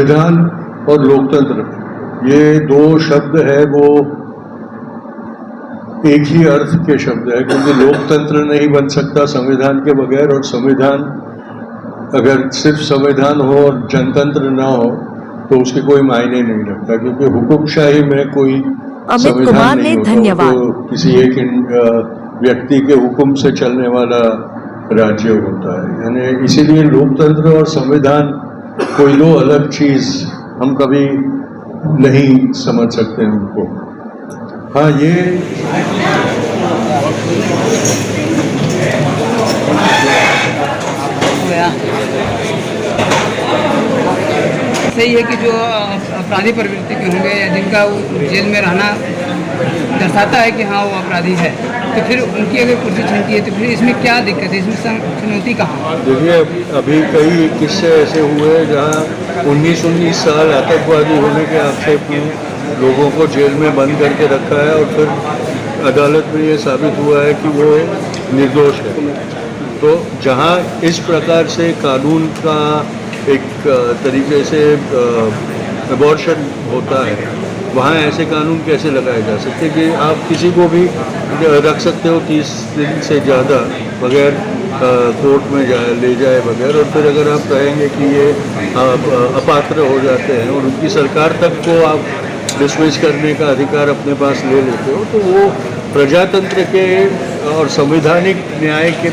संविधान और लोकतंत्र, ये दो शब्द है वो एक ही अर्थ के शब्द है, क्योंकि लोकतंत्र नहीं बन सकता संविधान के बगैर, और संविधान अगर सिर्फ संविधान हो और जनतंत्र ना हो तो उसके कोई मायने नहीं रखता, क्योंकि हुकुमशाही में कोई संविधान नहीं होता, तो किसी एक व्यक्ति के हुक्म से चलने वाला राज्य होता है। यानी इसीलिए लोकतंत्र और संविधान कोई दो अलग चीज हम कभी नहीं समझ सकते उनको। हाँ, ये सही है कि जो अपराधी प्रवृत्ति के होंगे या जिनका जेल में रहना दर्शाता है कि हाँ वो अपराधी है, तो फिर उनकी अगर कुर्सी छूटती है तो फिर इसमें क्या दिक्कत है, इसमें चुनौती कहाँ? देखिए, अभी कई किस्से ऐसे हुए जहाँ 19 साल आतंकवादी होने के आक्षेप में लोगों को जेल में बंद करके रखा है और फिर अदालत में ये साबित हुआ है कि वो निर्दोष है। तो जहाँ इस प्रकार से कानून का एक तरीके से अबॉर्शन होता है, वहाँ ऐसे कानून कैसे लगाए जा सकते कि आप किसी को भी रख सकते हो 30 दिन से ज़्यादा बगैर कोर्ट में ले जाए बगैर, और फिर अगर आप कहेंगे कि ये अपात्र हो जाते हैं और उनकी सरकार तक को आप डिसमिस करने का अधिकार अपने पास ले लेते हो, तो वो प्रजातंत्र के और संवैधानिक न्याय के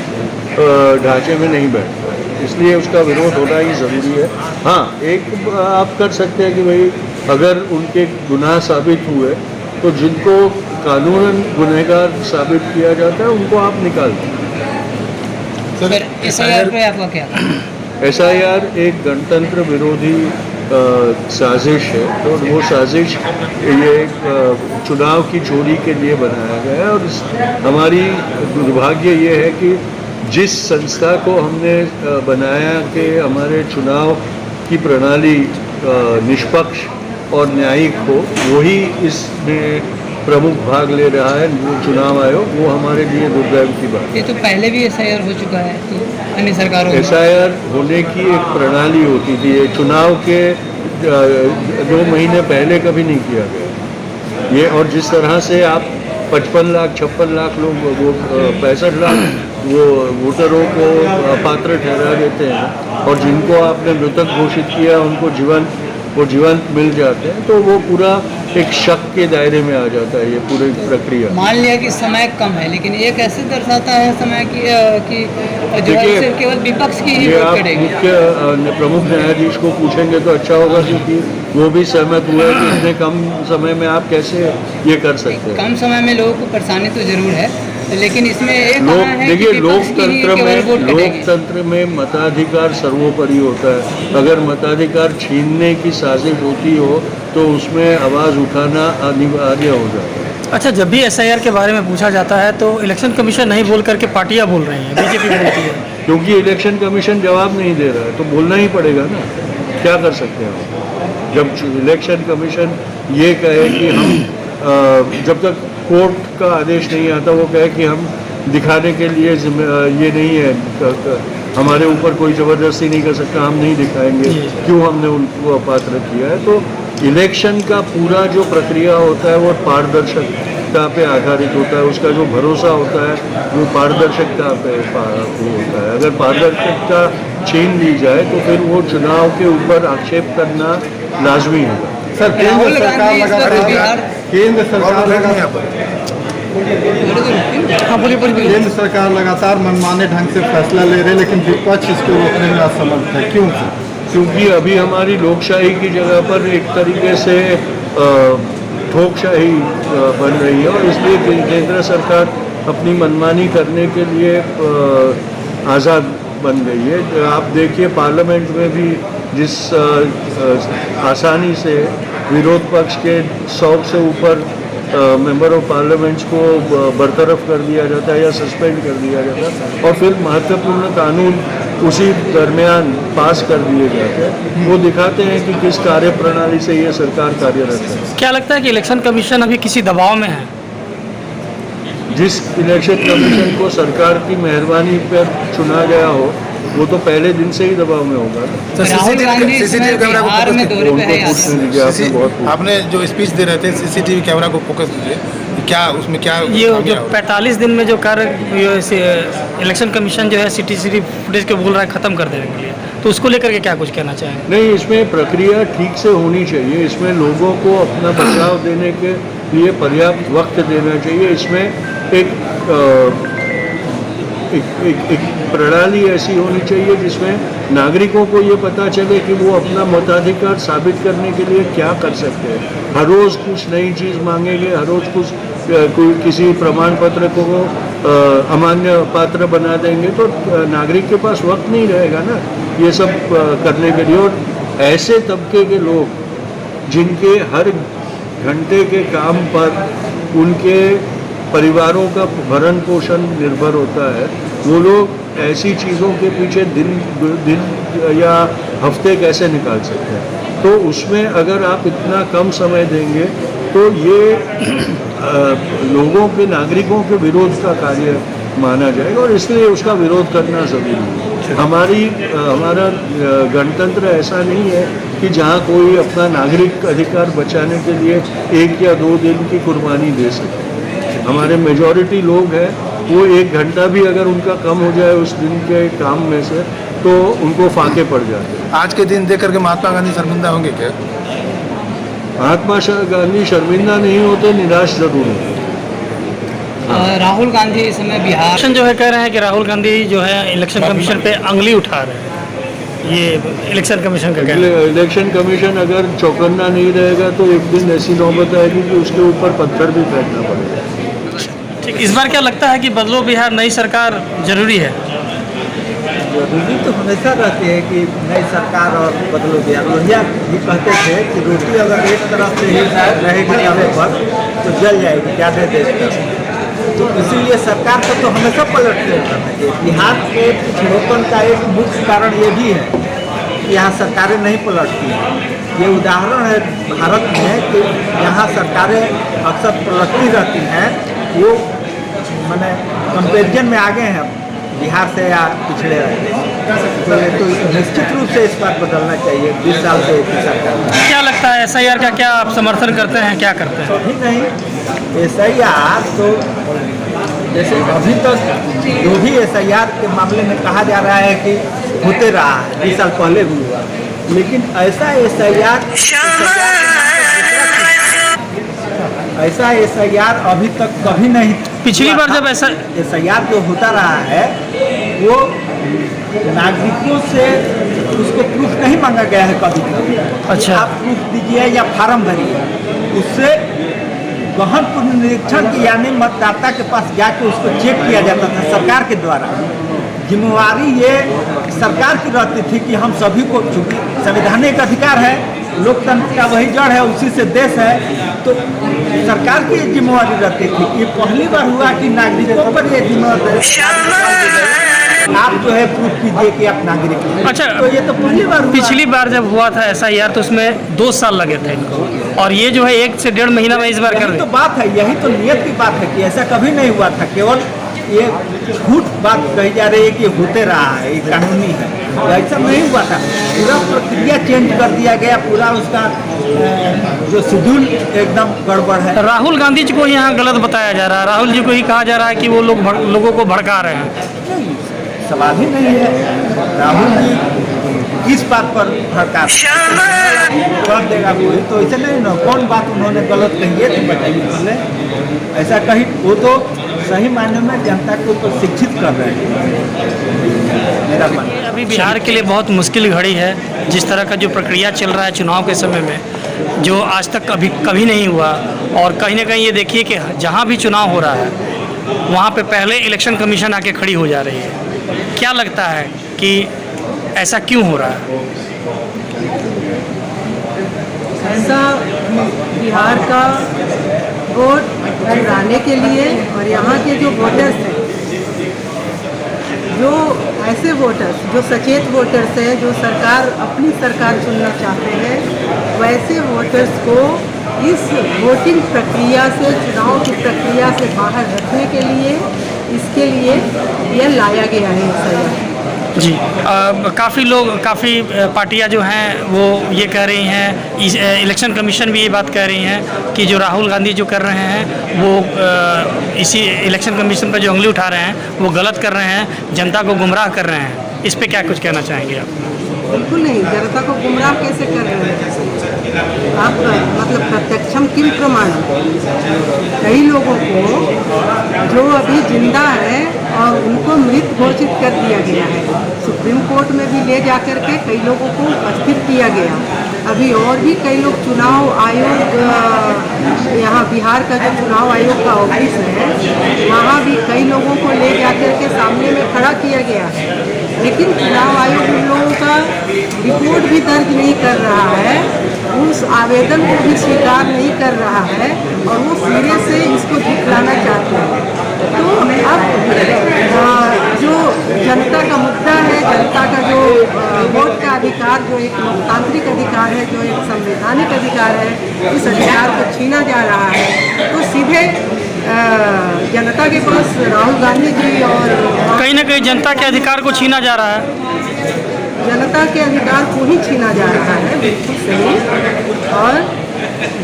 ढांचे में नहीं बैठता, इसलिए उसका विरोध होना ही ज़रूरी है। हाँ, एक आप कर सकते हैं कि भाई अगर उनके गुनाह साबित हुए तो जिनको कानूनन गुनहगार साबित किया जाता है उनको आप निकाल दें। सर, SIR पे आपका क्या? SIR एक गणतंत्र विरोधी साजिश है, तो वो साजिश ये चुनाव की चोरी के लिए बनाया गया है, और हमारी दुर्भाग्य ये है कि जिस संस्था को हमने बनाया कि हमारे चुनाव की प्रणाली निष्पक्ष और न्यायिक हो, वही इसमें प्रमुख भाग ले रहा है, वो चुनाव आयोग, वो हमारे लिए दुर्दैव की बात है। ये तो पहले भी SIR हो चुका है, तो अन्य सरकारों में SIR होने की एक प्रणाली होती थी, ये चुनाव के 2 महीने पहले कभी नहीं किया गया ये, और जिस तरह से आप 55 लाख 56 लाख लोग, वो 65 लाख वो वोटरों को अपात्र ठहरा देते हैं और जिनको आपने मृतक घोषित किया उनको जीवंत मिल जाते हैं, तो वो पूरा एक शक के दायरे में आ जाता है ये पूरी प्रक्रिया। मान लिया कि समय कम है, लेकिन ये कैसे दर्शाता है समय कि जो है सिर्फ केवल विपक्ष की ही वोट करेगी? मुख्य प्रमुख न्यायाधीश को पूछेंगे तो अच्छा होगा, क्योंकि वो भी सहमत हुए कि इतने कम समय में आप कैसे ये कर सकते हैं। कम समय में लोगों को परेशानी तो जरूर है, लेकिन इसमें एक देखिए, लोकतंत्र में मताधिकार सर्वोपरि होता है। अगर मताधिकार छीनने की साजिश होती हो तो उसमें आवाज़ उठाना अनिवार्य हो जाता है। अच्छा, जब भी SIR के बारे में पूछा जाता है तो इलेक्शन कमीशन नहीं बोल करके पार्टियां बोल रही हैं, BJP बोलती है। क्योंकि इलेक्शन कमीशन जवाब नहीं दे रहा है तो बोलना ही पड़ेगा ना, क्या कर सकते हैं। जब इलेक्शन कमीशन ये कहे कि हम जब तक कोर्ट का आदेश नहीं आता, वो कहे कि हम दिखाने के लिए ये नहीं है, हमारे ऊपर कोई ज़बरदस्ती नहीं कर सकता, हम नहीं दिखाएंगे क्यों हमने उनको अपात्र किया है। तो इलेक्शन का पूरा जो प्रक्रिया होता है वो पारदर्शिता पे आधारित होता है, उसका जो भरोसा होता है वो पारदर्शिता पे होता है। अगर पारदर्शिता छीन ली जाए तो फिर वो चुनाव के ऊपर आक्षेप करना लाजमी होगा। सर, केंद्र सरकार लगातार केंद्र सरकार लगातार मनमाने ढंग से फैसला ले रहे, लेकिन विपक्ष इसको रोकने में असमर्थ है, क्यों? क्योंकि अभी हमारी लोकशाही की जगह पर एक तरीके से ठोकशाही बन रही है, और इसलिए केंद्र सरकार अपनी मनमानी करने के लिए आज़ाद बन गई है। आप देखिए, पार्लियामेंट में भी जिस आसानी से विरोध पक्ष के 100 से ऊपर मेंबर ऑफ पार्लियामेंट्स को बरतरफ कर दिया जाता है या सस्पेंड कर दिया जाता है, और फिर महत्वपूर्ण कानून उसी दरमियान पास कर दिए जाते हैं, वो दिखाते हैं कि किस कार्य प्रणाली से ये सरकार कार्यरत है। क्या लगता है कि इलेक्शन कमीशन अभी किसी दबाव में है? जिस इलेक्शन कमीशन को सरकार की मेहरबानी पर चुना गया हो वो तो पहले दिन से ही दबाव में होगा ना। तो राहुल गांधी इस समय सीसीटीवी कैमरा को बिहार में फोकस दौरे पे उनको है पूछने दीजिए, आपने बहुत पूछा। आपने जो स्पीच दे रहे थे सीसीटीवी कैमरा को फोकस कीजिए, क्या उसमें क्या ये खामियां जो हो? 45 दिन में जो कार्य इलेक्शन कमीशन जो है सीसीटीवी फुटेज को बोल रहा है ख़त्म कर देने के लिए, तो उसको लेकर के क्या कुछ कहना चाहेंगे? नहीं, इसमें प्रक्रिया ठीक से होनी चाहिए, इसमें लोगों को अपना बचाव देने के लिए पर्याप्त वक्त देना चाहिए। इसमें एक प्रणाली ऐसी होनी चाहिए जिसमें नागरिकों को ये पता चले कि वो अपना मताधिकार साबित करने के लिए क्या कर सकते हैं। हर रोज़ कुछ नई चीज़ मांगेंगे, हर रोज़ कुछ कोई किसी प्रमाण पत्र को अमान्य पात्र बना देंगे तो नागरिक के पास वक्त नहीं रहेगा ना ये सब करने के लिए। और ऐसे तबके के लोग जिनके हर घंटे के काम पर उनके परिवारों का भरण पोषण निर्भर होता है, वो लोग ऐसी चीज़ों के पीछे दिन या हफ्ते कैसे निकाल सकते हैं। तो उसमें अगर आप इतना कम समय देंगे तो ये लोगों के नागरिकों के विरोध का कार्य माना जाएगा और इसलिए उसका विरोध करना ज़रूरी है। हमारा गणतंत्र ऐसा नहीं है कि जहाँ कोई अपना नागरिक अधिकार बचाने के लिए 1 या 2 दिन की कुर्बानी दे सके। हमारे मेजॉरिटी लोग हैं, वो 1 घंटा भी अगर उनका कम हो जाए उस दिन के काम में से तो उनको फाके पड़ जाते हैं। आज के दिन देख करके महात्मा गांधी शर्मिंदा होंगे क्या? महात्मा गांधी शर्मिंदा नहीं होते, निराश जरूर होते। राहुल गांधी इस समय बिहार इलेक्शन जो है कह रहे हैं कि राहुल गांधी जो है इलेक्शन कमीशन पे अंगुली उठा रहे हैं, ये इलेक्शन कमीशन का कहना है। इलेक्शन कमीशन अगर चौकन्ना नहीं रहेगा तो एक दिन ऐसी नौबत आएगी कि उसके ऊपर पत्थर भी फेंकना पड़ेगा। ठीक, इस बार क्या लगता है कि बदलो बिहार नई सरकार जरूरी है? जरूरी तो हमेशा रहती है कि नई सरकार और बदलो बिहार। लोहिया भी कहते थे कि रोटी अगर एक तरफ से ही रहेगी तवे पर तो जल जाएगी, क्या दे देश। तो इसीलिए सरकार को तो हमेशा पलट के करना चाहिए। बिहार के पिछड़ोपन का एक मुख्य कारण ये भी है कि यहाँ सरकारें नहीं पलटती हैं। ये उदाहरण है भारत में कि यहाँ सरकारें अक्सर पलटती रहती हैं, वो मैंने कंपेरिजन में आगे हैं बिहार से या पिछड़े रहते हैं। तो ये तो निश्चित रूप से इस बार बदलना चाहिए। 20 साल से एक ही सरकार। क्या लगता है SIR का क्या आप समर्थन करते हैं, क्या करते हैं? अभी नहीं, SIR तो जैसे अभी तक जो भी SIR के मामले में कहा जा रहा है कि होते रहा है, 20 साल पहले भी हुआ, लेकिन ऐसा SIR अभी तक कभी नहीं। पिछली बार जब ऐसा SIR जो होता रहा है वो नागरिकों से उसको प्रूफ नहीं मांगा गया है कभी तक। अच्छा। आप प्रूफ दीजिए या फार्म भरिए, उससे गहन पुनरीक्षण की यानी मतदाता के पास जाके उसको चेक किया जाता था सरकार के द्वारा। जिम्मेवारी ये सरकार की रहती थी कि हम सभी को, चूँकि संवैधानिक अधिकार है, लोकतंत्र का वही जड़ है, उसी से देश है, तो सरकार की जिम्मेवारी रहती थी। ये पहली बार हुआ कि नागरिकों पर ये जिम्मेवारी आप जो है प्रूफ कीजिए कि आप नागरिक हैं। अच्छा, तो ये तो पहली बार हुआ। पिछली बार जब हुआ था SIR तो उसमें 2 साल लगे थे इनको, और ये जो है 1 से 1.5 महीना में इस बार कर यही रहे तो हैं। बात है, यही तो नियत की बात है कि ऐसा कभी नहीं हुआ था। केवल ये झूठ बात कही जा रही है कि होते रहा है, ये कानूनी है, ऐसा नहीं हुआ था। पूरा प्रक्रिया चेंज कर दिया गया, पूरा उसका जो शेड्यूल एकदम गड़बड़ है। राहुल गांधी जी को यहाँ गलत बताया जा रहा है, राहुल जी को ही कहा जा रहा है कि वो लोग लोगों को भड़का रहे हैं। नहीं, सवाल ही नहीं है। राहुल जी किस बात पर भड़का कर देगा कोई, तो ऐसे नहीं ना। कौन बात उन्होंने गलत कही है तो बताइए पहले। ऐसा कहीं वो तो सही मायने में जनता को प्रशिक्षित कर रहे हैं, मेरा मानना है। अभी बिहार के लिए बहुत मुश्किल घड़ी है। जिस तरह का जो प्रक्रिया चल रहा है चुनाव के समय में, जो आज तक कभी नहीं हुआ, और कहीं ना कहीं ये देखिए कि जहाँ भी चुनाव हो रहा है वहाँ पे पहले इलेक्शन कमीशन आके खड़ी हो जा रही है। क्या लगता है कि ऐसा क्यों हो रहा है? ऐसा बिहार का वोट चुराने के लिए, और यहाँ के जो वोटर्स हैं, जो ऐसे वोटर्स जो सचेत वोटर्स हैं, जो अपनी सरकार चुनना चाहते हैं, वैसे वोटर्स को इस वोटिंग प्रक्रिया से, चुनाव की प्रक्रिया से बाहर रखने के लिए, इसके लिए यह लाया गया है SIR। जी काफ़ी लोग काफ़ी पार्टियां जो हैं वो ये कह रही हैं, इलेक्शन कमीशन भी ये बात कह रही हैं कि जो राहुल गांधी जो कर रहे हैं वो इसी इलेक्शन कमीशन पर जो उंगली उठा रहे हैं वो गलत कर रहे हैं, जनता को गुमराह कर रहे हैं। इस पे क्या कुछ कहना चाहेंगे आप? बिल्कुल नहीं, जनता को गुमराह कैसे कर रहे हैं आप? मतलब प्रत्यक्षम किम प्रमाणम? कई लोगों को जो अभी जिंदा है और उनको मृत घोषित कर दिया गया है, सुप्रीम कोर्ट में भी ले जाकर के कई लोगों को उपस्थित किया गया। अभी और भी कई लोग चुनाव आयोग, यहाँ बिहार का जो चुनाव आयोग का ऑफिस है वहाँ भी कई लोगों को ले जाकर के सामने में खड़ा किया गया है, लेकिन चुनाव आयोग उन लोगों का रिपोर्ट भी दर्ज नहीं कर रहा है, उस आवेदन को भी स्वीकार नहीं कर रहा है और वो सिरे से इसको झुठलाना चाहते हैं। तो अब जो जनता का मुद्दा है, जनता का जो वोट का अधिकार, जो एक लोकतांत्रिक अधिकार है, जो एक संवैधानिक अधिकार है, इस अधिकार को छीना जा रहा है, तो सीधे जनता के पास राहुल गांधी जी और कहीं ना कहीं जनता के अधिकार को छीना जा रहा है, जनता के अधिकार को ही छीना जा रहा है, बिल्कुल सही। और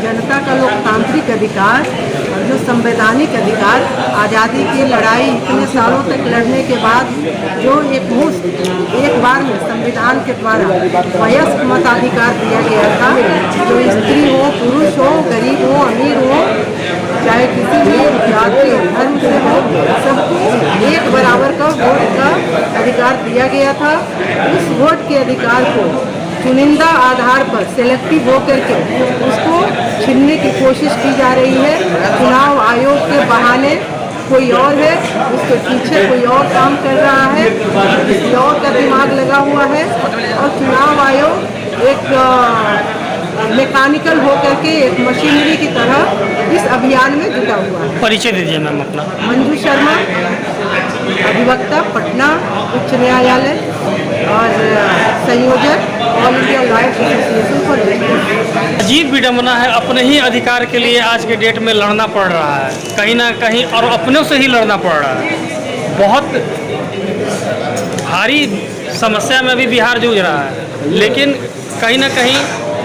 जनता का लोकतांत्रिक अधिकार और जो संवैधानिक अधिकार, आज़ादी की लड़ाई इतने सालों तक लड़ने के बाद जो एक बार में संविधान के द्वारा वयस्क मताधिकार दिया गया था, जो स्त्री हो, पुरुष हो, गरीब हो, अमीर हो, चाहे किसी भी जाति धर्म से हो, सबको एक बराबर का वोट का अधिकार दिया गया था। उस वोट के अधिकार को चुनिंदा आधार पर सेलेक्टिव होकर के उसको छीनने की कोशिश की जा रही है। चुनाव आयोग के बहाने कोई और है, उसके पीछे कोई और काम कर रहा है, किसी और का दिमाग लगा हुआ है और चुनाव आयोग एक मैकेनिकल होकर के एक मशीनरी की तरह इस अभियान में जुटा हुआ है। परिचय दीजिए मैम अपना। मंजू शर्मा, अधिवक्ता, पटना उच्च न्यायालय और संयोजक all India lawyers association for justice. अजीब विडम्बना है, अपने ही अधिकार के लिए आज के डेट में लड़ना पड़ रहा है, कहीं ना कहीं, और अपनों से ही लड़ना पड़ रहा है। बहुत भारी समस्या में भी बिहार जूझ रहा है, लेकिन कहीं ना कहीं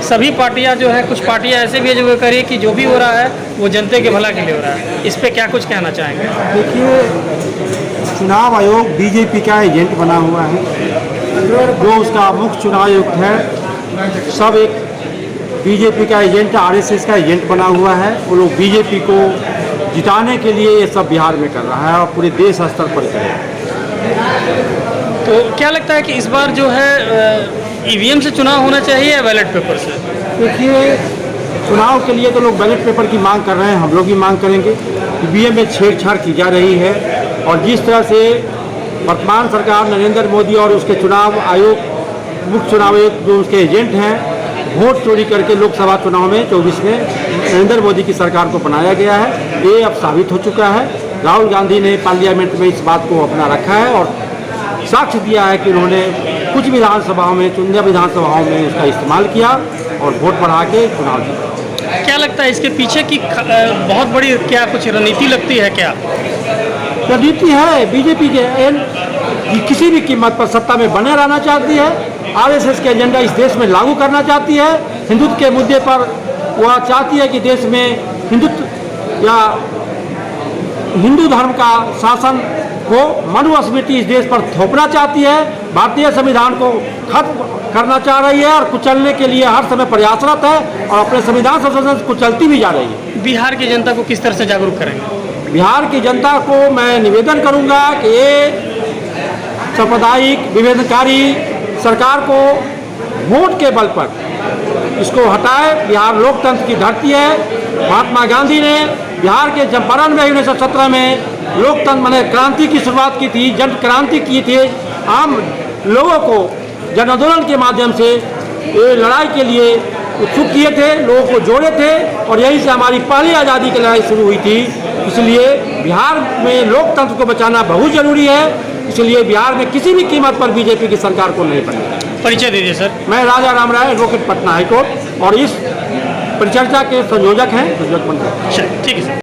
सभी पार्टियां जो है, कुछ पार्टियां ऐसे भी है जो कह रही है कि जो भी हो रहा है वो जनता के भला के लिए हो रहा है। इस पे क्या कुछ कहना चाहेंगे? देखिए, चुनाव आयोग बीजेपी का एजेंट बना हुआ है, जो उसका मुख्य चुनाव आयुक्त है, सब एक बीजेपी का एजेंट, आरएसएस का एजेंट बना हुआ है। वो लोग बीजेपी को जिताने के लिए ये सब बिहार में कर रहा है और पूरे देश स्तर पर कर रहा है। तो क्या लगता है कि इस बार जो है ईवीएम से चुनाव होना चाहिए या बैलेट पेपर से? देखिए, चुनाव के लिए तो लोग बैलेट पेपर की मांग कर रहे हैं, हम लोग भी मांग करेंगे। ईवीएम में छेड़छाड़ की जा रही है और जिस तरह से वर्तमान सरकार नरेंद्र मोदी और उसके चुनाव आयोग, मुख्य चुनाव आयोग जो उसके एजेंट हैं, वोट चोरी करके लोकसभा चुनाव में 24 में नरेंद्र मोदी की सरकार को बनाया गया है, ये अब साबित हो चुका है। राहुल गांधी ने पार्लियामेंट में इस बात को अपना रखा है और साक्ष्य दिया है कि उन्होंने कुछ विधानसभाओं में, चुनिंदा विधानसभाओं में इसका इस्तेमाल किया और वोट बढ़ा के चुनाव जीता। क्या लगता है इसके पीछे की बहुत बड़ी क्या कुछ रणनीति लगती है? क्या रणनीति है बीजेपी के? किसी भी कीमत पर सत्ता में बने रहना चाहती है। आरएसएस के एजेंडा इस देश में लागू करना चाहती है। हिंदुत्व के मुद्दे पर वह चाहती है कि देश में हिंदुत्व या हिंदू धर्म का शासन को, मनुस्मृति इस देश पर थोपना चाहती है। भारतीय संविधान को खत्म करना चाह रही है और कुचलने के लिए हर समय प्रयासरत है और अपने संविधान संशोधन कुचलती भी जा रही है। बिहार की जनता को किस तरह से जागरूक करेंगे? बिहार की जनता को मैं निवेदन करूंगा कि ये सांप्रदायिक विभेदकारी सरकार को वोट के बल पर इसको हटाए। बिहार लोकतंत्र की धरती है। महात्मा गांधी ने बिहार के चंपारण में 1917 में लोकतंत्र मैंने क्रांति की शुरुआत की थी, जन क्रांति की थी। आम लोगों को जन आंदोलन के माध्यम से ये लड़ाई के लिए उत्सुक किए थे, लोगों को जोड़े थे और यहीं से हमारी पहली आज़ादी की लड़ाई शुरू हुई थी। इसलिए बिहार में लोकतंत्र को बचाना बहुत जरूरी है। इसलिए बिहार में किसी भी कीमत पर बीजेपी की सरकार को नहीं बनना। परिचय दीजिए सर। मैं राजा राम राय, एडवोकेट, पटना हाईकोर्ट, और इस परिचर्चा के संयोजक हैं। ठीक है सर।